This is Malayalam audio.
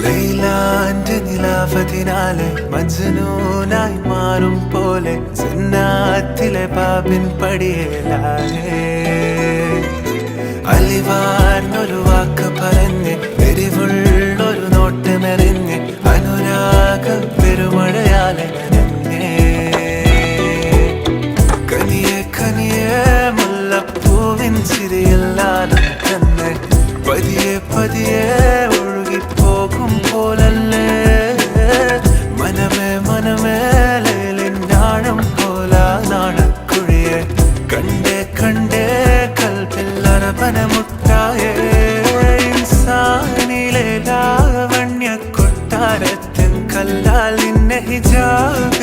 ലൈലാന്റെ നിലാവതിനാലെ മജ്നൂനായി മാറും പോലെ ജന്നാത്തിലെ ബാബിൻ പടിയേലായേ അലിവാർന്നൊരു വാക്ക് പറഞ്ഞ് എരിവുള്ളൊരു നോട്ടമെറിഞ്ഞ് അനുരാഗ പെരുമഴയാലെ നനഞ്ഞേ കനിയെ കനിയെ മുല്ലപ്പൂവിൻ ചിരിയില്ലാതെ തന്നെ പതിയെ പതിയെ ഒഴുകിപ്പോകും പോലല്ലേ മനമേ മനമേ ലൈലിനാഴം പോലാ നാണക്കുഴിയെ കണ്ടേ കണ്ടേ കൽബിൽ അറബനമുട്ടായേ ഇൻസാനിലെ ലാവണ്യ കൊട്ടാരത്തിൻ കല്ലാൽ നിന്നെ ഹിജാബ്